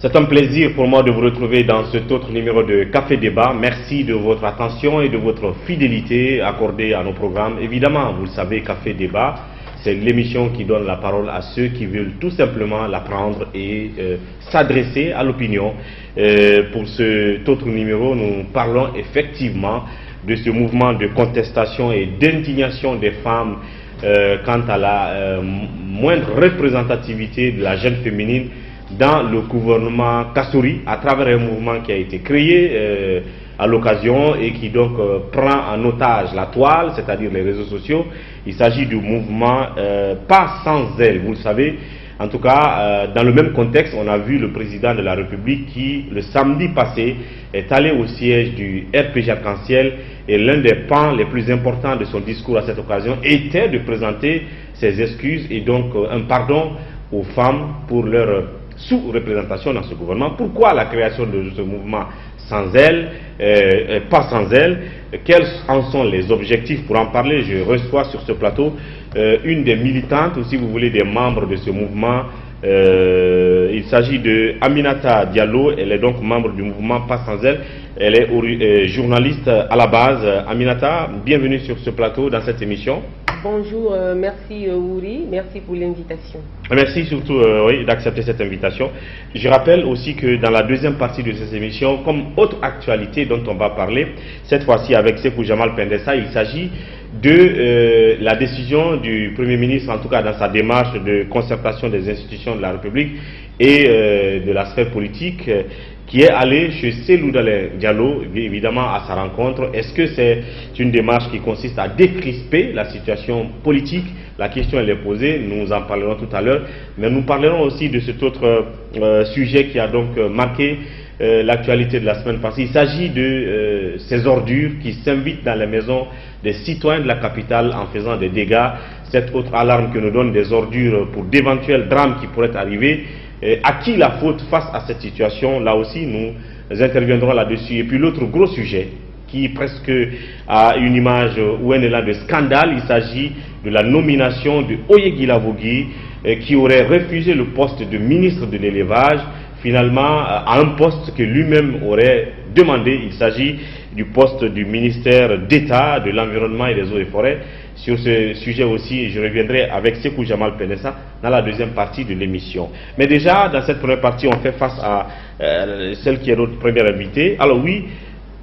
C'est un plaisir pour moi de vous retrouver dans cet autre numéro de Café Débat. Merci de votre attention et de votre fidélité accordée à nos programmes. Évidemment, vous le savez, Café Débat, c'est l'émission qui donne la parole à ceux qui veulent tout simplement l'apprendre et s'adresser à l'opinion. Pour cet autre numéro, nous parlons effectivement de ce mouvement de contestation et d'indignation des femmes quant à la moindre représentativité de la jeune féminine dans le gouvernement Kassouri, à travers un mouvement qui a été créé à l'occasion et qui donc prend en otage la toile, c'est-à-dire les réseaux sociaux. Il s'agit du mouvement Pas sans elle, vous le savez. En tout cas, dans le même contexte, on a vu le président de la République qui, le samedi passé, est allé au siège du RPG Arc-en-Ciel et l'un des pans les plus importants de son discours à cette occasion était de présenter ses excuses et donc un pardon aux femmes pour leur sous-représentation dans ce gouvernement. Pourquoi la création de ce mouvement sans elle, pas sans elle? Quels en sont les objectifs? Pour en parler, je reçois sur ce plateau une des militantes, ou si vous voulez, des membres de ce mouvement. Il s'agit de Aminata Diallo. Elle est donc membre du mouvement Pas sans elle. Elle est journaliste à la base. Aminata, bienvenue sur ce plateau dans cette émission. Bonjour, merci Ouri, merci pour l'invitation. Merci surtout oui, d'accepter cette invitation. Je rappelle aussi que dans la deuxième partie de cette émission, comme autre actualité dont on va parler, cette fois-ci avec Sékou Jamal Pendessa, il s'agit de la décision du Premier ministre, en tout cas dans sa démarche de concertation des institutions de la République et de la sphère politique, qui est allé chez Cellou Dalein Diallo, évidemment à sa rencontre. Est-ce que c'est une démarche qui consiste à décrisper la situation politique? La question elle est posée, nous en parlerons tout à l'heure, mais nous parlerons aussi de cet autre sujet qui a donc marqué l'actualité de la semaine passée. Il s'agit de ces ordures qui s'invitent dans les maisons des citoyens de la capitale en faisant des dégâts. Cette autre alarme que nous donne des ordures pour d'éventuels drames qui pourraient arriver. À qui la faute face à cette situation? Là aussi, nous interviendrons là-dessus. Et puis l'autre gros sujet, qui presque a une image où elle est là de scandale, il s'agit de la nomination de Oyegui Lavogui, qui aurait refusé le poste de ministre de l'élevage, finalement à un poste que lui-même aurait demandé. Il s'agit du poste du ministère d'État de l'Environnement et des Eaux et Forêts. Sur ce sujet aussi, je reviendrai avec Sékou Jamal Pendessa dans la deuxième partie de l'émission. Mais déjà, dans cette première partie, on fait face à celle qui est notre première invitée. Alors oui,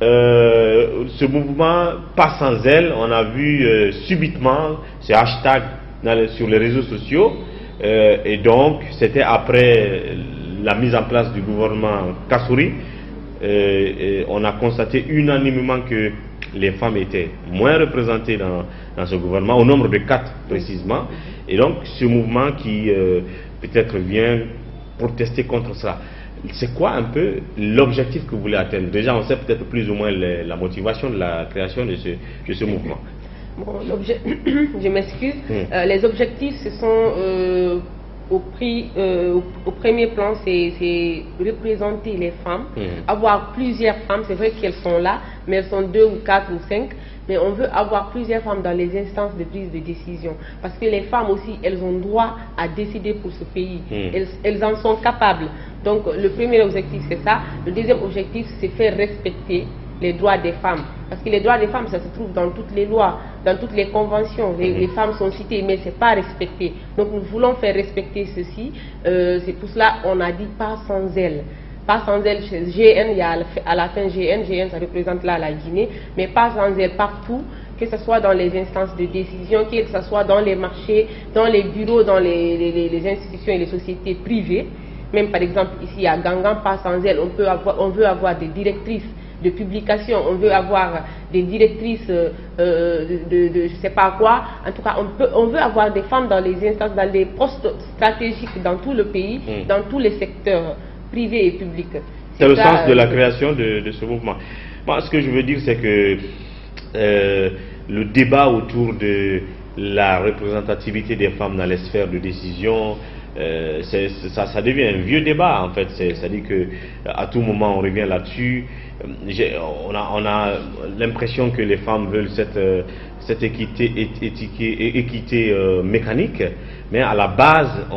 ce mouvement Pas sans elle, on a vu subitement ce hashtag sur les réseaux sociaux. Et donc, c'était après la mise en place du gouvernement Kassouri. On a constaté unanimement que les femmes étaient moins représentées dans ce gouvernement, au nombre de 4 précisément. Et donc ce mouvement qui peut-être vient protester contre ça. C'est quoi un peu l'objectif que vous voulez atteindre? Déjà on sait peut-être plus ou moins la motivation de la création de ce mouvement. Bon, je m'excuse. Les objectifs, ce sont au premier plan, c'est représenter les femmes, avoir plusieurs femmes. C'est vrai qu'elles sont là, mais elles sont 2 ou 4 ou 5. Mais on veut avoir plusieurs femmes dans les instances de prise de décision. Parce que les femmes aussi, elles ont droit à décider pour ce pays. Elles en sont capables. Donc le premier objectif, c'est ça. Le deuxième objectif, c'est faire respecter les droits des femmes. Parce que les droits des femmes, ça se trouve dans toutes les lois, dans toutes les conventions. Les femmes sont citées, mais ce n'est pas respecté. Donc nous voulons faire respecter ceci. C'est pour cela qu'on a dit pas sans elle. Pas sans elle chez GN, il y a à la fin GN ça représente là la Guinée, mais pas sans elle partout, que ce soit dans les instances de décision, que ce soit dans les marchés, dans les bureaux, dans les institutions et les sociétés privées. Même par exemple ici à Gangan, pas sans elle, on veut avoir des directrices de publication, on veut avoir des directrices de je ne sais pas quoi. En tout cas, on veut avoir des femmes dans les instances, dans les postes stratégiques dans tout le pays, dans tous les secteurs privés et publics. C'est le sens de la création de ce mouvement. Moi, ce que je veux dire, c'est que le débat autour de la représentativité des femmes dans les sphères de décision, ça devient un vieux débat en fait. C'est-à-dire que à tout moment on revient là-dessus. On a l'impression que les femmes veulent cette équité mécanique, mais à la base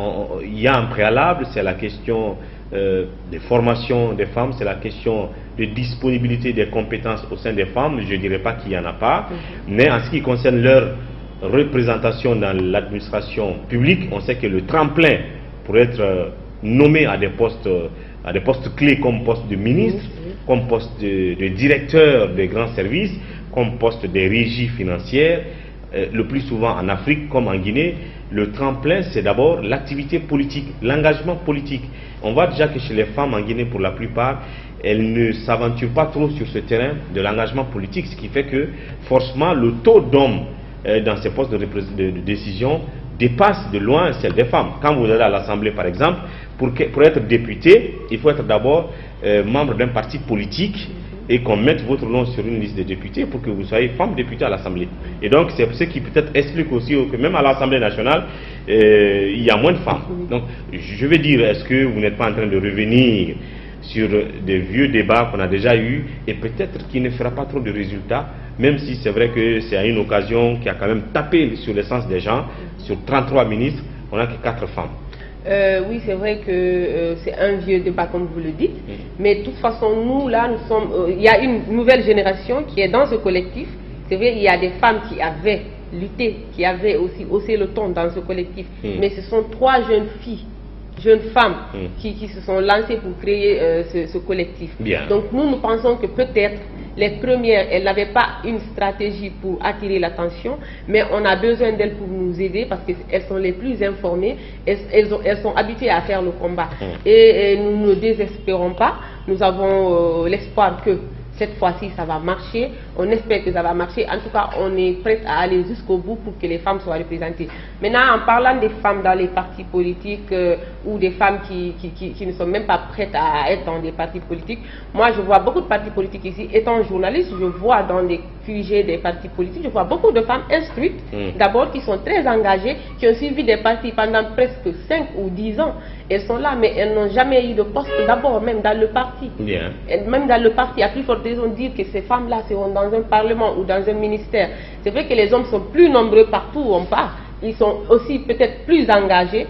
il y a un préalable, c'est la question des formations des femmes, c'est la question de disponibilité des compétences au sein des femmes. Je ne dirais pas qu'il n'y en a pas, mais en ce qui concerne leur représentation dans l'administration publique, on sait que le tremplin pour être nommé à des postes clés comme poste de ministre, comme poste de directeur des grands services, comme poste des régies financières, le plus souvent en Afrique comme en Guinée, le tremplin c'est d'abord l'activité politique, l'engagement politique. On voit déjà que chez les femmes en Guinée, pour la plupart, elles ne s'aventurent pas trop sur ce terrain de l'engagement politique, ce qui fait que forcément le taux d'hommes dans ces postes de décision dépasse de loin celle des femmes. Quand vous allez à l'Assemblée par exemple, pour être député, il faut être d'abord membre d'un parti politique et qu'on mette votre nom sur une liste de députés pour que vous soyez femme députée à l'Assemblée. Et donc c'est ce qui peut-être explique aussi que même à l'Assemblée nationale, il y a moins de femmes. Donc je vais dire, est-ce que vous n'êtes pas en train de revenir sur des vieux débats qu'on a déjà eus et peut-être qui ne fera pas trop de résultats, même si c'est vrai que c'est à une occasion qui a quand même tapé sur l'essence des gens. Sur 33 ministres, on n'a que 4 femmes. Oui, c'est vrai que c'est un vieux débat comme vous le dites, mais de toute façon, nous là, nous sommes, il y a une nouvelle génération qui est dans ce collectif. C'est vrai, il y a des femmes qui avaient lutté, qui avaient aussi haussé le ton dans ce collectif, mais ce sont 3 jeunes femmes qui se sont lancées pour créer ce collectif. Donc nous pensons que peut-être les premières, elles n'avaient pas une stratégie pour attirer l'attention, mais on a besoin d'elles pour nous aider parce qu'elles sont les plus informées, elles sont habituées à faire le combat. Et nous ne désespérons pas, nous avons l'espoir que cette fois-ci ça va marcher, on espère que ça va marcher. En tout cas, on est prêt à aller jusqu'au bout pour que les femmes soient représentées. Maintenant, en parlant des femmes dans les partis politiques ou des femmes qui ne sont même pas prêtes à être dans des partis politiques, moi je vois beaucoup de partis politiques ici. Étant journaliste, je vois dans des QG des partis politiques, je vois beaucoup de femmes instruites, d'abord qui sont très engagées, qui ont suivi des partis pendant presque 5 ou 10 ans. Elles sont là, mais elles n'ont jamais eu de poste d'abord, même dans le parti. Même dans le parti, à plus forte raison dire que ces femmes-là seront dans un parlement ou dans un ministère. C'est vrai que les hommes sont plus nombreux partout où on part. Ils sont aussi peut-être plus engagés.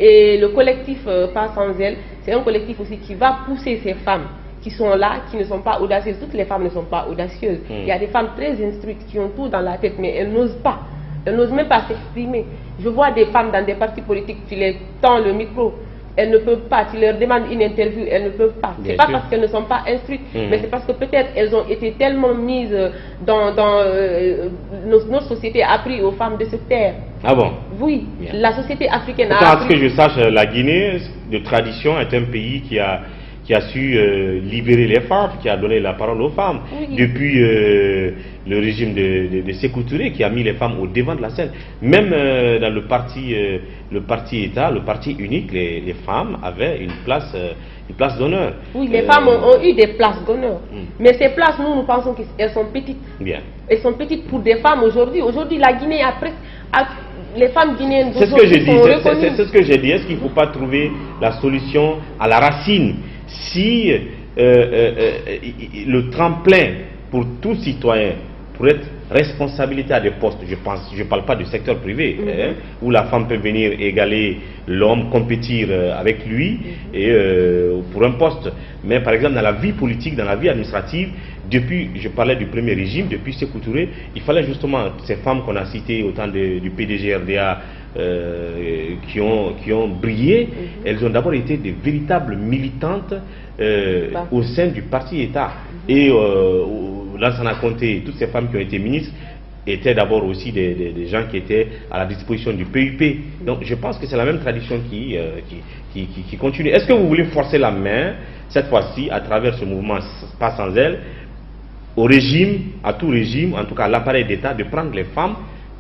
Et le collectif Pas sans elles, c'est un collectif aussi qui va pousser ces femmes qui sont là, qui ne sont pas audacieuses. Toutes les femmes ne sont pas audacieuses. Il y a des femmes très instruites qui ont tout dans la tête, mais elles n'osent pas. Elles n'osent même pas s'exprimer. Je vois des femmes dans des partis politiques, tu les tends le micro, elles ne peuvent pas, tu leur demandes une interview, elles ne peuvent pas. C'est pas parce qu'elles ne sont pas instruites, mais c'est parce que peut-être elles ont été tellement mises dans notre société a appris aux femmes de se taire. Ah bon? Oui, la société africaine a appris. À ce que je sache, la Guinée, de tradition, est un pays qui a su libérer les femmes, qui a donné la parole aux femmes. Depuis le régime de Sékou Touré, qui a mis les femmes au devant de la scène. Même dans le parti État, le parti unique, les femmes avaient une place d'honneur. Oui, les femmes ont eu des places d'honneur. Mais ces places, nous pensons qu'elles sont petites. Elles sont petites pour des femmes aujourd'hui. Aujourd'hui, la Guinée a presque... les femmes guinéennes c'est ce que j'ai dit. C'est ce que j'ai dit. Est-ce qu'il ne faut pas trouver la solution à la racine? Si le tremplin pour tout citoyen, pour être responsabilité à des postes, je parle pas du secteur privé, où la femme peut venir égaler l'homme, compétir avec lui et pour un poste, mais par exemple dans la vie politique, dans la vie administrative, depuis, je parlais du premier régime, depuis Sékou Touré, il fallait justement ces femmes qu'on a citées au temps du PDG-RDA qui ont brillé. Elles ont d'abord été des véritables militantes au sein du parti État. Et Lansana Conté, toutes ces femmes qui ont été ministres étaient d'abord aussi des gens qui étaient à la disposition du PUP. Donc je pense que c'est la même tradition qui continue. Est-ce que vous voulez forcer la main, cette fois-ci, à travers ce mouvement Pas sans elles, au régime, à tout régime, en tout cas à l'appareil d'État, de prendre les femmes,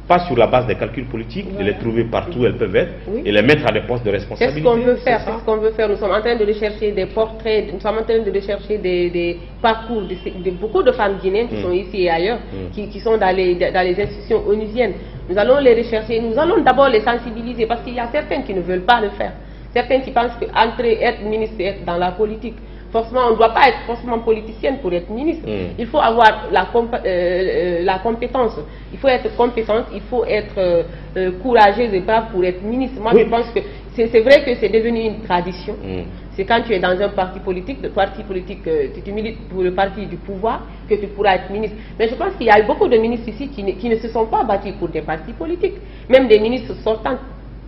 pas sur la base des calculs politiques, de les trouver partout où elles peuvent être, et les mettre à des postes de responsabilité? C'est ce qu'on veut faire, c'est ce qu'on veut faire. Nous sommes en train de rechercher des portraits, nous sommes en train de rechercher des parcours de beaucoup de femmes guinéennes qui sont ici et ailleurs, qui sont dans les institutions onusiennes. Nous allons les rechercher, nous allons d'abord les sensibiliser parce qu'il y a certaines qui ne veulent pas le faire. Certaines qui pensent qu'entrer, être ministre, c'est être dans la politique. Forcément, on ne doit pas être forcément politicienne pour être ministre. Il faut avoir la compétence. Il faut être compétente, il faut être courageuse et brave pour être ministre. Moi, je pense que c'est vrai que c'est devenu une tradition. C'est quand tu es dans un parti politique, tu milites pour le parti du pouvoir, que tu pourras être ministre. Mais je pense qu'il y a eu beaucoup de ministres ici qui ne se sont pas battus pour des partis politiques. Même des ministres sortants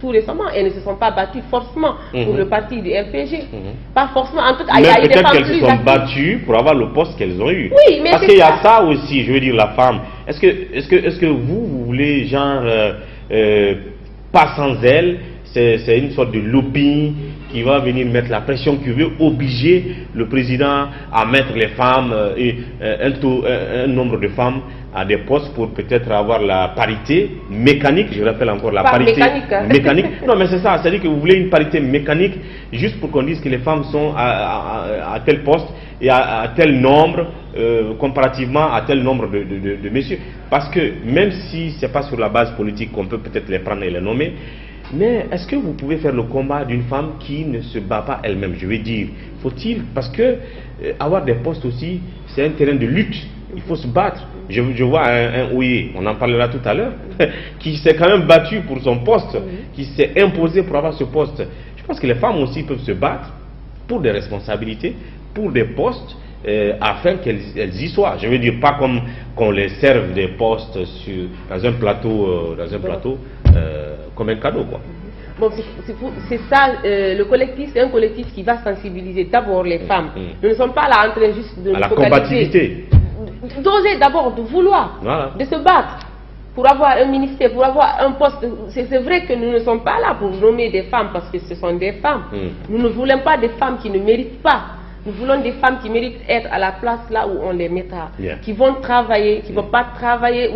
tout récemment, elles ne se sont pas battues forcément pour le parti du RPG. Pas forcément, en tout cas, il y a eu des femmes qu'elles se sont battues pour avoir le poste qu'elles ont eu. Oui, mais parce qu'il y a ça aussi, je veux dire, la femme. Est-ce que vous voulez, genre, pas sans elle, c'est une sorte de lobby qui va venir mettre la pression, qui veut obliger le président à mettre les femmes, un nombre de femmes à des postes pour peut-être avoir la parité mécanique, je rappelle encore la parité mécanique. Non mais c'est ça, c'est-à-dire que vous voulez une parité mécanique juste pour qu'on dise que les femmes sont à tel poste et à tel nombre comparativement à tel nombre de messieurs. Parce que même si ce n'est pas sur la base politique qu'on peut peut-être les prendre et les nommer, mais est-ce que vous pouvez faire le combat d'une femme qui ne se bat pas elle-même? Je veux dire, faut-il, parce que avoir des postes aussi, c'est un terrain de lutte. Il faut se battre. Je vois un Ouye, on en parlera tout à l'heure, qui s'est quand même battu pour son poste, qui s'est imposé pour avoir ce poste. Je pense que les femmes aussi peuvent se battre pour des responsabilités, pour des postes, afin qu'elles y soient. Je veux dire, pas comme qu'on les serve des postes dans un plateau, comme un cadeau, quoi. Bon, c'est ça, le collectif, c'est un collectif qui va sensibiliser d'abord les femmes. Nous ne sommes pas là en train juste de à la combativité. D'oser d'abord, de vouloir, de se battre pour avoir un ministère, pour avoir un poste. C'est vrai que nous ne sommes pas là pour nommer des femmes parce que ce sont des femmes. Nous ne voulons pas des femmes qui ne méritent pas. Nous voulons des femmes qui méritent être à la place là où on les mettra, qui vont travailler, qui ne vont pas travailler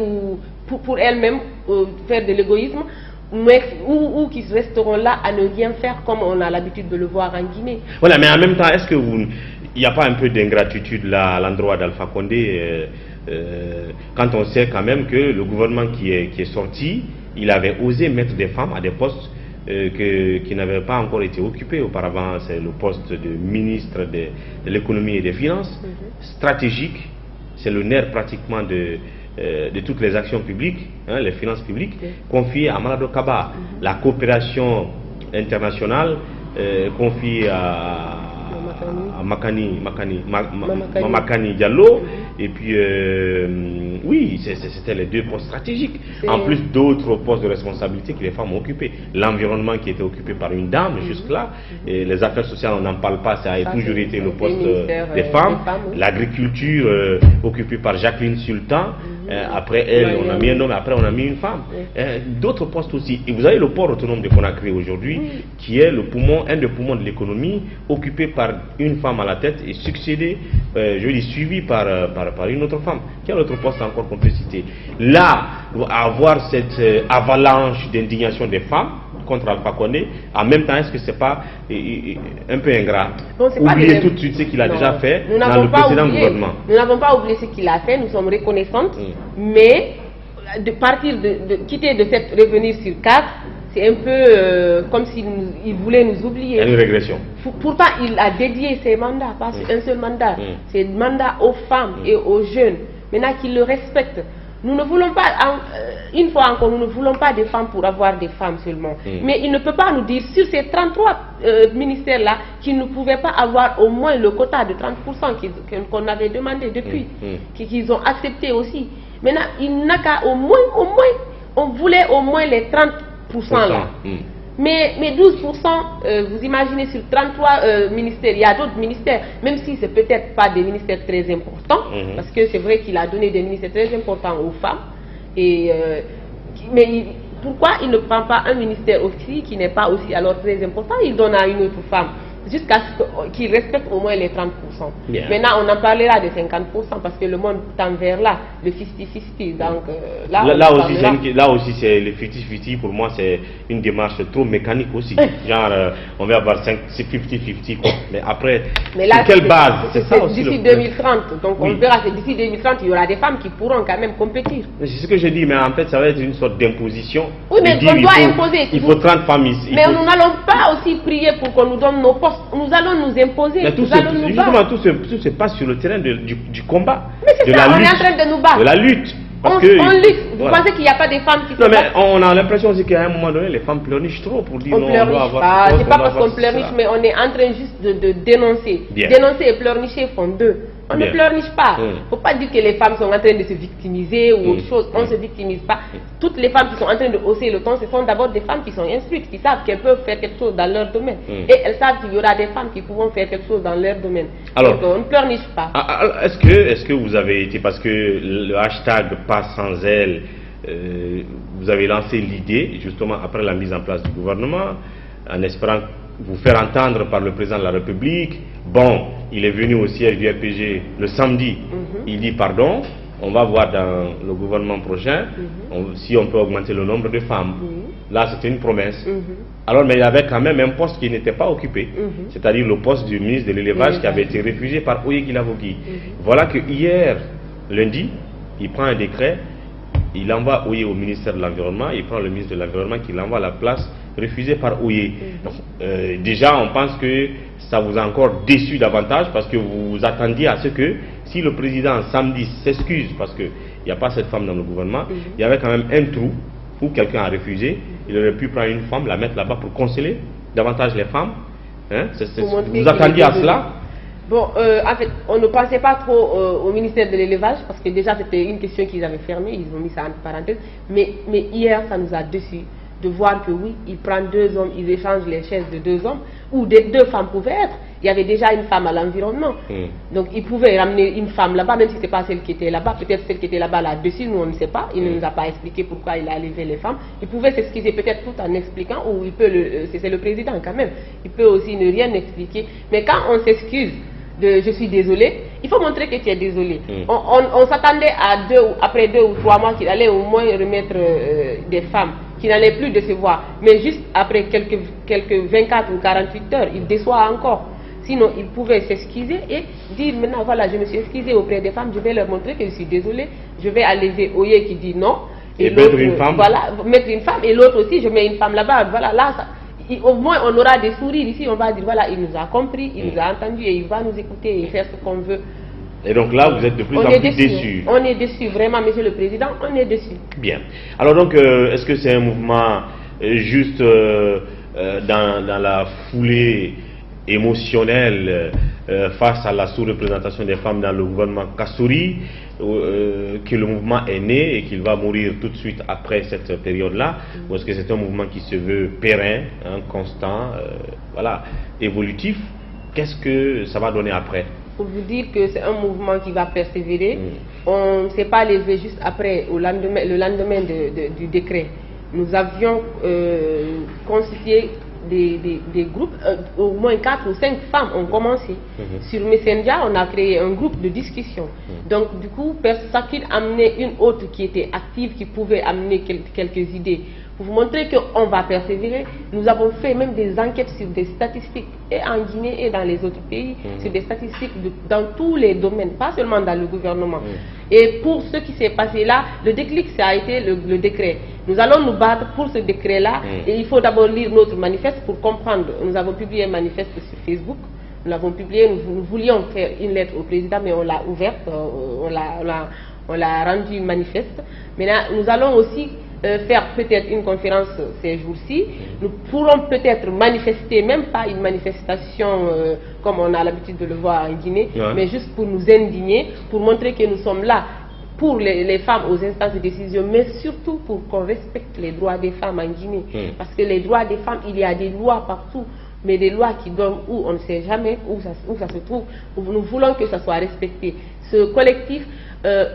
pour elles-mêmes, faire de l'égoïsme, ou qui resteront là à ne rien faire comme on a l'habitude de le voir en Guinée. Voilà, mais en même temps, est-ce que il n'y a pas un peu d'ingratitude là à l'endroit d'Alpha Condé quand on sait quand même que le gouvernement qui est sorti, il avait osé mettre des femmes à des postes qui n'avaient pas encore été occupés auparavant. C'est le poste de ministre de l'économie et des finances, stratégique, c'est le nerf pratiquement de toutes les actions publiques, hein, les finances publiques, confiées à Mamadou Kaba. La coopération internationale confiée à Mamakani Diallo, et puis oui, c'était les deux postes stratégiques, en plus d'autres postes de responsabilité que les femmes ont occupés. L'environnement qui était occupé par une dame jusque-là, et les affaires sociales on n'en parle pas, ça a toujours été le poste des femmes. L'agriculture occupée par Jacqueline Sultan, après elle on a mis un homme, après on a mis une femme. D'autres postes aussi, et vous avez le port autonome de Conakry aujourd'hui, qui est le poumon, un des poumons de l'économie, occupé par une femme à la tête et succédé, je dis suivi par une autre femme. Quel autre poste encore qu'on peut citer? Là, avoir cette avalanche d'indignation des femmes contre Alpha Condé, en même temps, est-ce que c'est pas un peu ingrat? Oubliez tout de suite ce qu'il a déjà fait dans le précédent gouvernement. Nous n'avons pas oublié ce qu'il a fait, nous sommes reconnaissantes, mais de quitter de cette revenir sur 4, c'est un peu comme s'il voulait nous oublier. Une régression. Pourtant, il a dédié ses mandats, pas un seul mandat, ses mandats aux femmes et aux jeunes. Maintenant qu'ils le respectent. Nous ne voulons pas, une fois encore, nous ne voulons pas des femmes pour avoir des femmes seulement. Mais il ne peut pas nous dire sur ces 33 ministères-là qu'ils ne pouvaient pas avoir au moins le quota de 30% qu'on avait demandé depuis, qu'ils ont accepté aussi. Maintenant, il n'a qu'à au moins, on voulait au moins les 30% là. Mais 12%, vous imaginez sur 33 ministères, il y a d'autres ministères, même si ce n'est peut-être pas des ministères très importants, parce que c'est vrai qu'il a donné des ministères très importants aux femmes. Mais pourquoi il ne prend pas un ministère aussi qui n'est pas aussi alors très important, il donne à une autre femme? jusqu'à ce qu'ils respectent au moins les 30%. Bien. Maintenant, on en parlera de 50% parce que le monde tend vers là, le 50-50. Donc là aussi, c'est le 50-50. Pour moi, c'est une démarche trop mécanique aussi. Genre, on va avoir 50-50, mais après, sur quelle base? C'est ça aussi. D'ici 2030. Donc, on verra que d'ici 2030, il y aura des femmes qui pourront quand même compétir. C'est ce que je dis, mais en fait, ça va être une sorte d'imposition. Oui, mais on doit imposer. Il faut 30 femmes ici. Mais nous n'allons pas aussi prier pour qu'on nous donne nos postes. Nous allons nous imposer. Mais justement, tout se passe sur le terrain du combat. Mais c'est ça, on est en train de nous battre. De la lutte. On lutte. Vous pensez qu'il n'y a pas des femmes qui se battent? Non, mais on a l'impression aussi qu'à un moment donné, les femmes pleurnichent trop pour dire on pleurniche pas. C'est pas parce qu'on pleurniche, mais on est en train juste de dénoncer. Bien. Dénoncer et pleurnicher font deux. On ne pleurniche pas. Il ne faut pas dire que les femmes sont en train de se victimiser ou autre chose. On ne se victimise pas. Toutes les femmes qui sont en train de hausser le ton, ce sont d'abord des femmes qui sont instruites, qui savent qu'elles peuvent faire quelque chose dans leur domaine. Et elles savent qu'il y aura des femmes qui pourront faire quelque chose dans leur domaine. Alors, donc on ne pleurniche pas. Est-ce que vous avez été, parce que le hashtag pas sans elle, vous avez lancé l'idée, justement après la mise en place du gouvernement, en espérant vous faire entendre par le président de la République. Bon, il est venu au siège du RPG le samedi, il dit pardon, on va voir dans le gouvernement prochain si on peut augmenter le nombre de femmes. Là, c'était une promesse. Alors, mais il y avait quand même un poste qui n'était pas occupé, c'est-à-dire le poste du ministre de l'élevage qui avait été refusé par Oye Guilavogui. Voilà que hier, lundi, il prend un décret, il envoie Oye au ministère de l'Environnement, il prend le ministre de l'Environnement qui l'envoie à la place refusée par Oye. Donc, déjà, on pense que ça vous a encore déçu davantage parce que vous vous attendiez à ce que si le président samedi s'excuse parce qu'il n'y a pas cette femme dans le gouvernement, il y avait quand même un trou où quelqu'un a refusé, il aurait pu prendre une femme, la mettre là-bas pour consoler davantage les femmes. Hein? Vous attendiez à cela? Bon, en fait, on ne pensait pas trop au ministère de l'élevage parce que déjà c'était une question qu'ils avaient fermée, ils ont mis ça entre parenthèses. Mais hier, ça nous a déçus de voir que oui, ils prennent deux hommes, ils échangent les chaises de deux hommes, ou deux femmes pouvaient être. Il y avait déjà une femme à l'environnement. Donc ils pouvaient ramener une femme là-bas, même si ce n'est pas celle qui était là-bas. Peut-être celle qui était là-bas là-dessus, nous on ne sait pas. Il ne nous a pas expliqué pourquoi il a enlevé les femmes. Il pouvait s'excuser peut-être tout en expliquant, ou il peut, c'est le président quand même, il peut aussi ne rien expliquer. Mais quand on s'excuse, je suis désolé, il faut montrer que tu es désolé. On s'attendait à après 2 ou 3 mois qu'il allait au moins remettre des femmes, qu'il n'allait plus décevoir. Mais juste après quelques 24 ou 48 heures, il déçoit encore. Sinon, il pouvait s'excuser et dire maintenant, voilà, je me suis excusé auprès des femmes, je vais leur montrer que je suis désolé, je vais alléger Oye qui dit non. Et mettre une femme. Voilà, mettre une femme, et l'autre aussi, je mets une femme là-bas. Voilà, là, au moins on aura des sourires ici, on va dire voilà, il nous a compris, il nous a entendu et il va nous écouter et faire ce qu'on veut. Et donc là, vous êtes de plus en plus déçus. On est déçus, vraiment, monsieur le président, on est déçus. Bien. Alors donc, est-ce que c'est un mouvement juste dans la foulée émotionnelle face à la sous-représentation des femmes dans le gouvernement Kassouri que le mouvement est né et qu'il va mourir tout de suite après cette période-là, ou est-ce que c'est un mouvement qui se veut périn, constant, voilà, évolutif? Qu'est-ce que ça va donner après? Pour vous dire que c'est un mouvement qui va persévérer, on ne s'est pas levé juste après, le lendemain du décret. Nous avions constitué des groupes, au moins 4 ou 5 femmes ont commencé. Sur Messenger, on a créé un groupe de discussion. Donc du coup, chacune amenait une autre qui était active, qui pouvait amener quelques idées. Pour vous montrer qu'on va persévérer, nous avons fait même des enquêtes sur des statistiques, et en Guinée et dans les autres pays, sur des statistiques dans tous les domaines, pas seulement dans le gouvernement. Et pour ce qui s'est passé là, le déclic, ça a été le décret. Nous allons nous battre pour ce décret-là, et il faut d'abord lire notre manifeste pour comprendre. Nous avons publié un manifeste sur Facebook, nous l'avons publié, nous voulions faire une lettre au président, mais on l'a ouverte, on l'a rendu manifeste. Maintenant, nous allons aussi faire peut-être une conférence ces jours-ci. Nous pourrons peut-être manifester, même pas une manifestation comme on a l'habitude de le voir en Guinée, mais juste pour nous indigner, pour montrer que nous sommes là pour les femmes aux instances de décision, mais surtout pour qu'on respecte les droits des femmes en Guinée. Parce que les droits des femmes, il y a des lois partout. mais des lois qui dorment où on ne sait jamais où ça se trouve. Nous voulons que ça soit respecté. Ce collectif,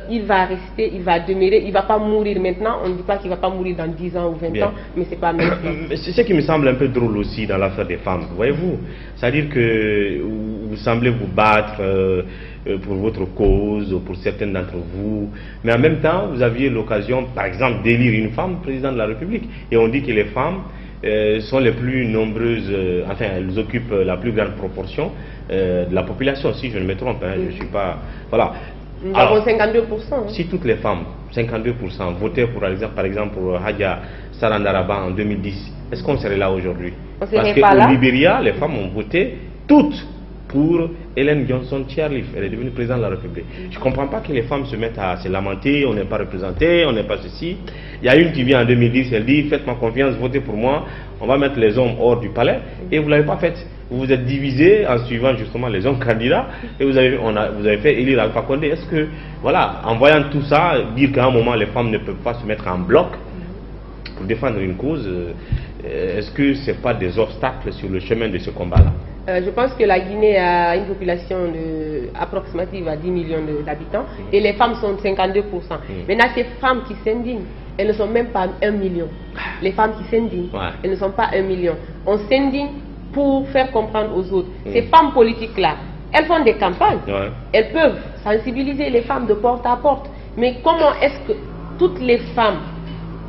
il va rester, il va demeurer, il ne va pas mourir maintenant. On ne dit pas qu'il ne va pas mourir dans 10 ans ou 20 ans, mais c'est pas maintenant. C'est ce qui me semble un peu drôle aussi dans l'affaire des femmes, voyez-vous. C'est-à-dire que vous semblez vous battre pour votre cause, pour certaines d'entre vous, mais en même temps, vous aviez l'occasion, par exemple, d'élire une femme président de la République. Et on dit que les femmes sont les plus nombreuses, enfin, elles occupent la plus grande proportion de la population, si je ne me trompe, hein, je ne suis pas... Voilà. Nous avons 52%. Hein. Si toutes les femmes, 52%, votaient pour exemple pour Hadja Sarandaraba en 2010, est-ce qu'on serait là aujourd'hui? Parce qu'au Libéria, les femmes ont voté toutes pour Ellen Johnson Sirleaf. Elle est devenue présidente de la République. Je ne comprends pas que les femmes se mettent à se lamenter, on n'est pas représenté, on n'est pas ceci. Il y a une qui vient en 2010, elle dit, faites-moi confiance, votez pour moi, on va mettre les hommes hors du palais, et vous ne l'avez pas fait. Vous vous êtes divisé en suivant justement les hommes candidats, et vous avez fait élire Alpha Condé. Est-ce que, voilà, en voyant tout ça, dire qu'à un moment les femmes ne peuvent pas se mettre en bloc pour défendre une cause, est-ce que ce n'est pas des obstacles sur le chemin de ce combat-là? Je pense que la Guinée a une population approximative à 10 millions d'habitants et les femmes sont 52%. Maintenant, ces femmes qui s'indignent, elles ne sont même pas 1 million. Les femmes qui s'indignent, elles ne sont pas 1 million. On s'indigne pour faire comprendre aux autres. Ces femmes politiques-là, elles font des campagnes. Elles peuvent sensibiliser les femmes de porte à porte. Mais comment est-ce que toutes les femmes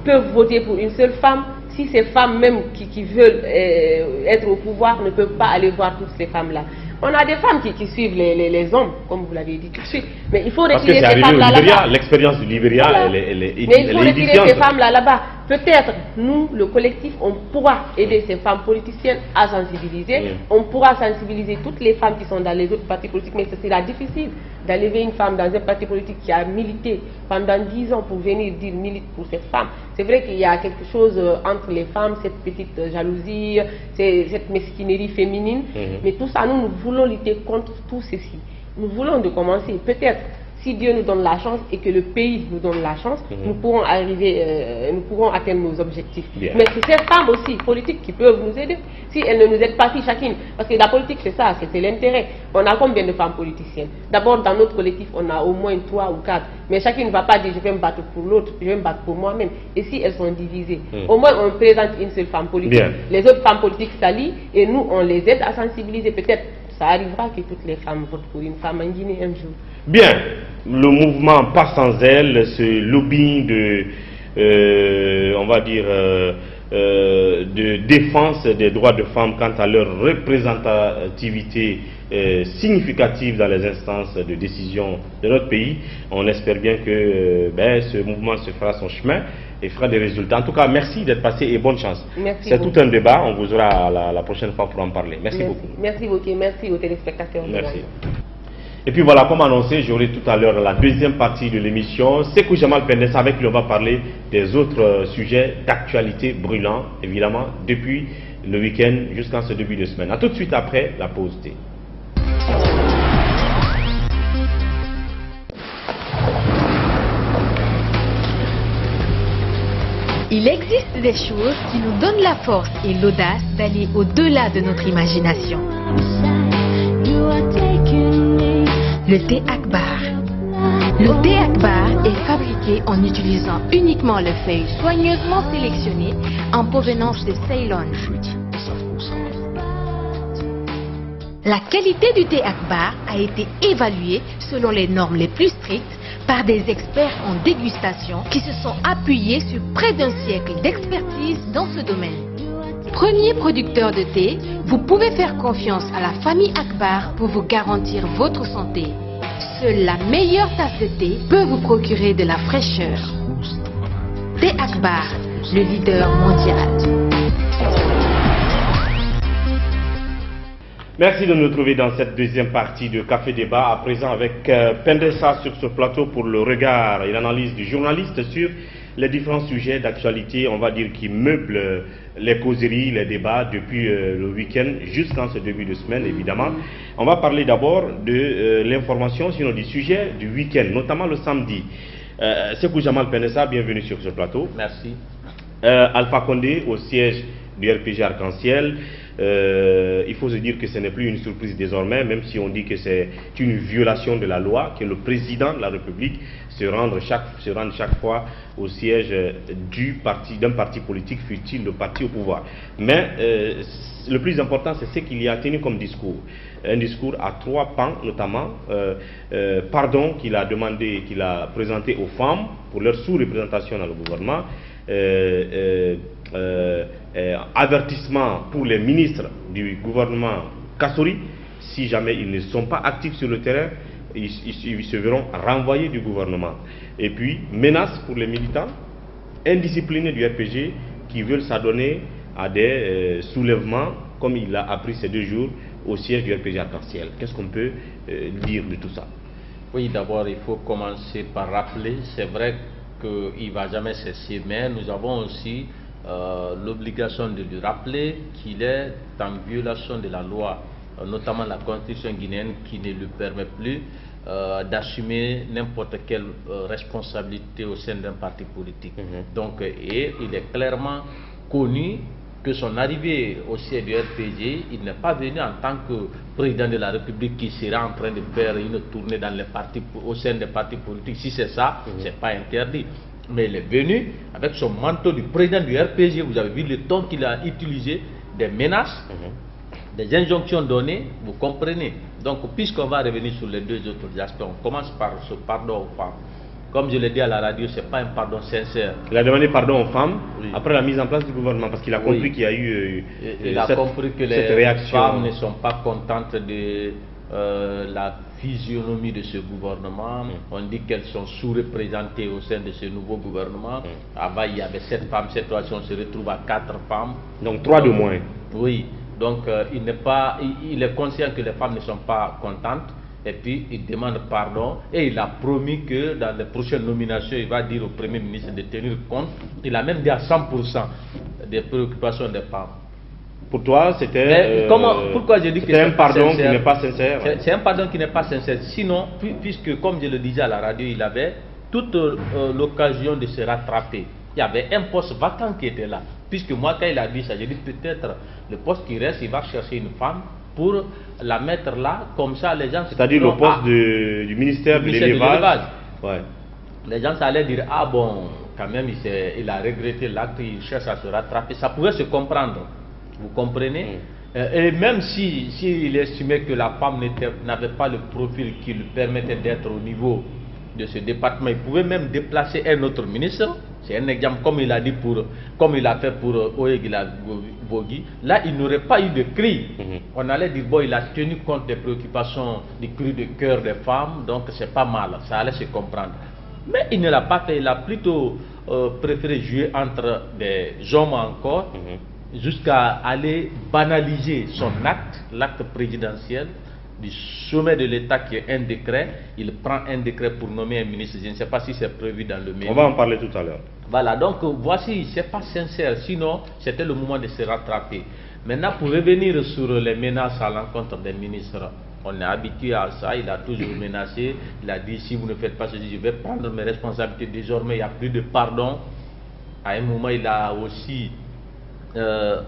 peuvent voter pour une seule femme si ces femmes même qui veulent être au pouvoir ne peuvent pas aller voir toutes ces femmes-là? On a des femmes qui suivent les hommes, comme vous l'avez dit tout de suite. Mais il faut retirer ces femmes-là là-bas. L'expérience du Libéria, voilà. elle est mais il faut retirer ces femmes-là là-bas. Peut-être, nous, le collectif, on pourra aider ces femmes politiciennes à sensibiliser. On pourra sensibiliser toutes les femmes qui sont dans les autres partis politiques. Mais c'est difficile d'enlever une femme dans un parti politique qui a milité pendant 10 ans pour venir dire milite pour cette femme. C'est vrai qu'il y a quelque chose entre les femmes, cette petite jalousie, cette mesquinerie féminine. Mais tout ça, nous voulons lutter contre tout ceci. Nous voulons de commencer, peut-être, si Dieu nous donne la chance et que le pays nous donne la chance, nous pourrons arriver, nous pourrons atteindre nos objectifs. Mais c'est ces femmes aussi politiques qui peuvent nous aider. Si elles ne nous aident pas, si chacune, parce que la politique c'est ça, c'est l'intérêt. On a combien de femmes politiciennes? D'abord dans notre collectif on a au moins 3 ou 4, mais chacune ne va pas dire je vais me battre pour l'autre, je vais me battre pour moi-même. Et si elles sont divisées, au moins on présente une seule femme politique. Les autres femmes politiques s'allient et nous on les aide à sensibiliser. Peut-être ça arrivera que toutes les femmes votent pour une femme en Guinée un jour. Bien, le mouvement pas sans elle, ce lobbying de, on va dire, de défense des droits de femmes quant à leur représentativité significative dans les instances de décision de notre pays. On espère bien que ce mouvement se fera son chemin et fera des résultats. En tout cas, merci d'être passé et bonne chance. C'est tout un débat, on vous aura la prochaine fois pour en parler. Merci beaucoup. Merci beaucoup, merci aux téléspectateurs. Merci. Et puis voilà, comme annoncé, j'aurai tout à l'heure la deuxième partie de l'émission. Sekou Jamal Pendessa, avec lui on va parler des autres sujets d'actualité brûlants, évidemment, depuis le week-end jusqu'en ce début de semaine. A tout de suite après la pause thé. Il existe des choses qui nous donnent la force et l'audace d'aller au-delà de notre imagination. Le thé Akbar. Le thé Akbar est fabriqué en utilisant uniquement les feuilles soigneusement sélectionnées en provenance de Ceylon. La qualité du thé Akbar a été évaluée selon les normes les plus strictes par des experts en dégustation qui se sont appuyés sur près d'un siècle d'expertise dans ce domaine. Premier producteur de thé, vous pouvez faire confiance à la famille Akbar pour vous garantir votre santé. Seule la meilleure tasse de thé peut vous procurer de la fraîcheur. Thé Akbar, le leader mondial. Merci de nous retrouver dans cette deuxième partie de Café Débat, à présent avec Pendessa sur ce plateau pour le regard et l'analyse du journaliste sur les différents sujets d'actualité, on va dire, qui meublent les causeries, les débats depuis le week-end jusqu'en ce début de semaine, évidemment. On va parler d'abord de l'information sur les sujets du week-end, notamment le samedi. Sekou Jamal Pendessa, bienvenue sur ce plateau. Merci. Alpha Condé au siège du RPG Arc-en-Ciel. il faut se dire que ce n'est plus une surprise désormais, même si on dit que c'est une violation de la loi, que le président de la République se rende chaque fois au siège d'un parti politique, fut-il le parti au pouvoir. Mais le plus important, c'est ce qu'il y a tenu comme discours. Un discours à 3 pans, notamment pardon qu'il a présenté aux femmes pour leur sous-représentation dans le gouvernement, avertissement pour les ministres du gouvernement Kassori, si jamais ils ne sont pas actifs sur le terrain, ils se verront renvoyés du gouvernement. Et puis, menace pour les militants indisciplinés du RPG qui veulent s'adonner à des soulèvements, comme il l'a appris ces 2 jours au siège du RPG Arc-en-Ciel. Qu'est-ce qu'on peut dire de tout ça? Oui, d'abord, il faut commencer par rappeler, c'est vrai qu'il ne va jamais cesser, mais nous avons aussi l'obligation de lui rappeler qu'il est en violation de la loi, notamment la constitution guinéenne qui ne lui permet plus d'assumer n'importe quelle responsabilité au sein d'un parti politique. Donc, et il est clairement connu que son arrivée au siège du RPG, il n'est pas venu en tant que président de la République qui sera en train de faire une tournée dans les partis, au sein des partis politiques. Si c'est ça, c'est pas interdit. Mais il est venu avec son manteau du président du RPG. Vous avez vu le ton qu'il a utilisé, des menaces, des injonctions données, vous comprenez. Donc, puisqu'on va revenir sur les 2 autres aspects, on commence par ce pardon aux femmes. Comme je l'ai dit à la radio, ce n'est pas un pardon sincère. Il a demandé pardon aux femmes après la mise en place du gouvernement, parce qu'il a compris qu'il y a eu compris que les femmes ne sont pas contentes de la physionomie de ce gouvernement. On dit qu'elles sont sous-représentées au sein de ce nouveau gouvernement. Avant, il y avait 7 femmes, cette fois-ci, on se retrouve à 4 femmes. Donc 3 de moins. Oui, donc il est conscient que les femmes ne sont pas contentes. Et puis il demande pardon et il a promis que dans les prochaines nominations, il va dire au Premier ministre de tenir compte. Il a même dit à 100% des préoccupations des femmes. Pour toi, c'était pourquoi je dis que c'est un pardon qui n'est pas sincère? C'est un pardon qui n'est pas sincère. Sinon, puisque comme je le disais à la radio, il avait toute l'occasion de se rattraper. Il y avait un poste vacant qui était là. Puisque moi, quand il a dit ça, j'ai dit peut-être le poste qui reste, il va chercher une femme pour la mettre là, comme ça les gens... C'est-à-dire le poste du ministère de l'élevage. Ouais. Les gens allaient dire, ah bon, quand même il a regretté l'acte, il cherche à se rattraper. Ça pouvait se comprendre, vous comprenez? Et même s'il estimait que la femme n'avait pas le profil qui lui permettait d'être au niveau de ce département, il pouvait même déplacer un autre ministre. C'est un exemple comme il a dit comme il a fait pour Oegila Bogui. Là, il n'aurait pas eu de cri. On allait dire, bon, il a tenu compte des préoccupations, des cris de cœur des femmes, donc c'est pas mal, ça allait se comprendre. Mais il ne l'a pas fait, il a plutôt préféré jouer entre des hommes encore, jusqu'à aller banaliser son acte, l'acte présidentiel, du sommet de l'État qui est un décret. Il prend un décret pour nommer un ministre. Je ne sais pas si c'est prévu dans le mail. On va en parler tout à l'heure. Voilà, donc voici, c'est pas sincère. Sinon, c'était le moment de se rattraper. Maintenant, pour revenir sur les menaces à l'encontre des ministres, on est habitué à ça. Il a toujours menacé. Il a dit, si vous ne faites pas ceci, je vais prendre mes responsabilités. Désormais, il n'y a plus de pardon. À un moment, il a aussi...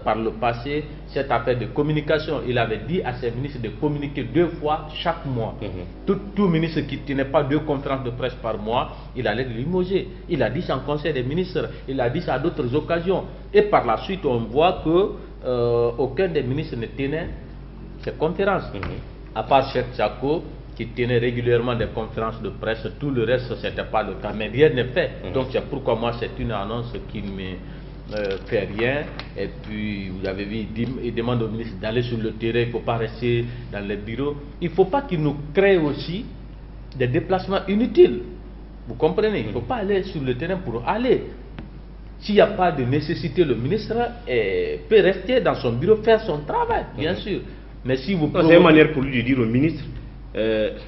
par le passé, cette affaire de communication, il avait dit à ses ministres de communiquer 2 fois chaque mois. Tout ministre qui ne tenait pas 2 conférences de presse par mois, il allait limoger. Il a dit ça en conseil des ministres, il a dit ça à d'autres occasions. Et par la suite, on voit que aucun des ministres ne tenait ces conférences. À part Cheikh Tchako, qui tenait régulièrement des conférences de presse, tout le reste, ce n'était pas le cas. Mais rien n'est fait. Donc c'est pourquoi moi, c'est une annonce qui me... fait rien. Et puis vous avez vu, il demande au ministre d'aller sur le terrain, il ne faut pas rester dans les bureaux. Il ne faut pas qu'il nous crée aussi des déplacements inutiles, vous comprenez? Il ne faut pas aller sur le terrain pour aller. S'il n'y a pas de nécessité, le ministre peut rester dans son bureau, faire son travail, bien sûr. Mais si vous... C'est une manière pour lui de dire au ministre